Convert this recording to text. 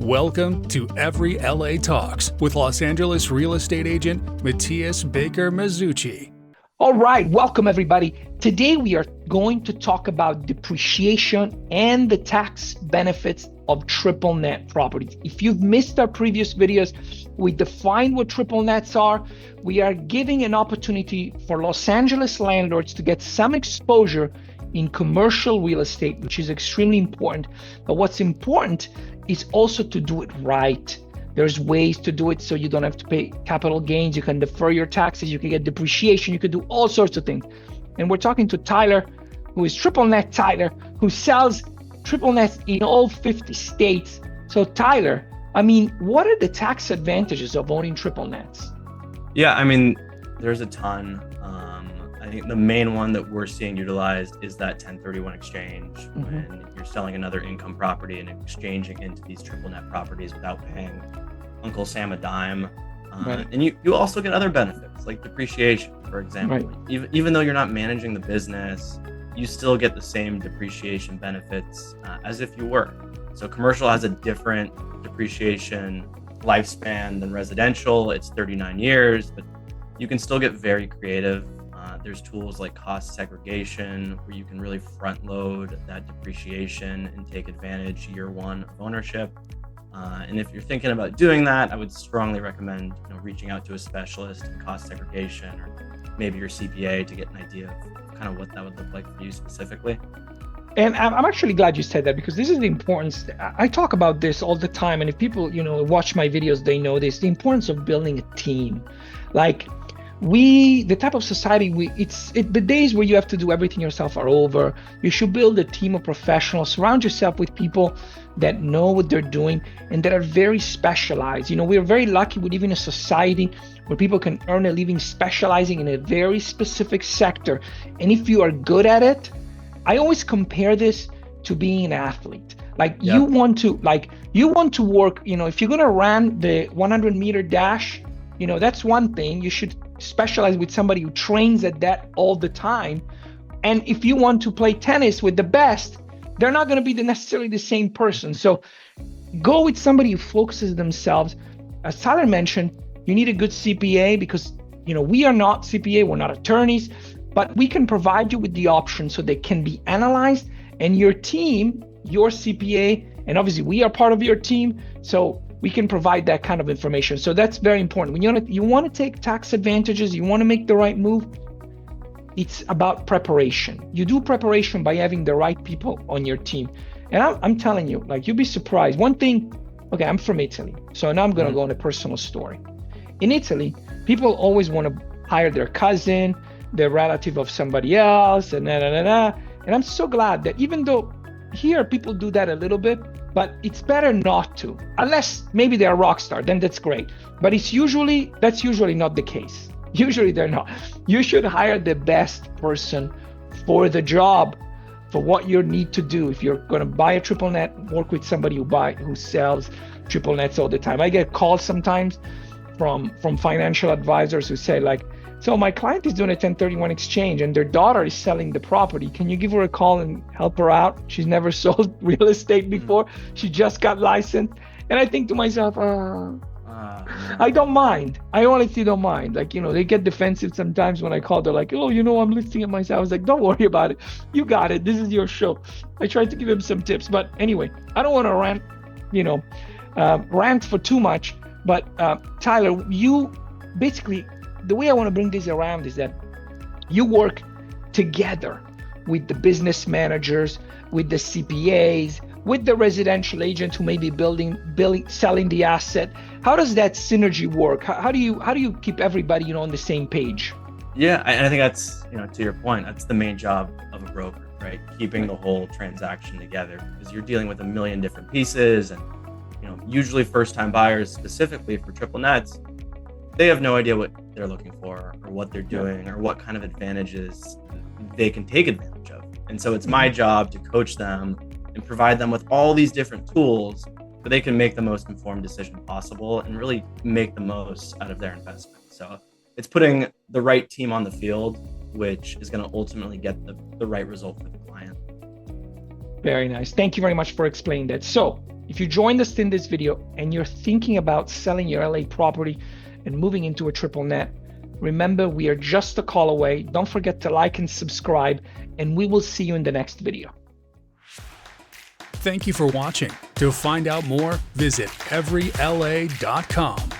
Welcome to Every LA Talks with Los Angeles real estate agent Matias Baker Masucci. All right, welcome everybody. Today we are going to talk about depreciation and the tax benefits of triple net properties. If you've missed our previous videos, we defined what triple nets are. We are giving an opportunity for Los Angeles landlords to get some exposure in commercial real estate, which is extremely important. But what's important is also to do it right. There's ways to do it so you don't have to pay capital gains. You can defer your taxes. You can get depreciation. You can do all sorts of things. And we're talking to Tyler, who is Triple Net Tyler, who sells triple nets in all 50 states. So Tyler, what are the tax advantages of owning triple nets? Yeah, there's a ton. I think the main one that we're seeing utilized is that 1031 exchange, when you're selling another income property and exchanging into these triple net properties without paying Uncle Sam a dime. Right. And you also get other benefits like depreciation, for example. Right. Even though you're not managing the business, you still get the same depreciation benefits as if you were. So commercial has a different depreciation lifespan than residential. It's 39 years, but you can still get very creative. There's tools like cost segregation where you can really front load that depreciation and take advantage year one of ownership. And if you're thinking about doing that, I would strongly recommend reaching out to a specialist in cost segregation or maybe your CPA to get an idea of kind of what that would look like for you specifically. And I'm actually glad you said that, because this is the importance. I talk about this all the time. And if people, watch my videos, they know this, the importance of building a team. Like the type of society the days where you have to do everything yourself are over. You should build a team of professionals, surround yourself with people that know what they're doing and that are very specialized. We're very lucky we live in a society where people can earn a living specializing in a very specific sector. And if you are good at it, I always compare this to being an athlete. You want to work, if you're going to run the 100-meter dash, that's one thing. You should specialize with somebody who trains at that all the time. And if you want to play tennis with the best, they're not going to be necessarily the same person. So go with somebody who focuses themselves. As Tyler mentioned, you need a good CPA because, we are not CPA, we're not attorneys, but we can provide you with the options so they can be analyzed. And your team, your CPA, and obviously we are part of your team, so we can provide that kind of information. So that's very important. When you want to take tax advantages, you want to make the right move, it's about preparation. You do preparation by having the right people on your team. And I'm telling you, you'll be surprised. One thing, okay, I'm from Italy, so now I'm going to go on a personal story. In Italy, people always want to hire their cousin, the relative of somebody else, and And I'm so glad that even though here people do that a little bit, but it's better not to, unless maybe they're a rock star, then that's great. But that's usually not the case. Usually they're not. You should hire the best person for the job, for what you need to do. If you're going to buy a triple net, work with somebody who sells triple nets all the time. I get calls sometimes from financial advisors who say so my client is doing a 1031 exchange and their daughter is selling the property. Can you give her a call and help her out? She's never sold real estate before. She just got licensed. And I think to myself, I don't mind. I honestly don't mind. They get defensive sometimes when I call. They're like, I'm listing it myself. I was like, don't worry about it. You got it. This is your show. I tried to give him some tips. But anyway, I don't want to rant for too much. But Tyler, you basically, the way I want to bring this around is that you work together with the business managers, with the CPAs, with the residential agent who may be selling the asset. How does that synergy work? How do you keep everybody on the same page? Yeah, I think that's to your point, that's the main job of a broker, right? Keeping the whole transaction together, because you're dealing with a million different pieces, and usually first-time buyers, specifically for triple nets, they have no idea what they're looking for or what they're doing or what kind of advantages they can take advantage of. And so it's my job to coach them and provide them with all these different tools so they can make the most informed decision possible and really make the most out of their investment. So it's putting the right team on the field, which is going to ultimately get the right result for the client. Very nice. Thank you very much for explaining that. So If you joined us in this video and you're thinking about selling your LA property and moving into a triple net, remember, we are just a call away. Don't forget to like and subscribe, and we will see you in the next video. Thank you for watching. To find out more, visit everyla.com.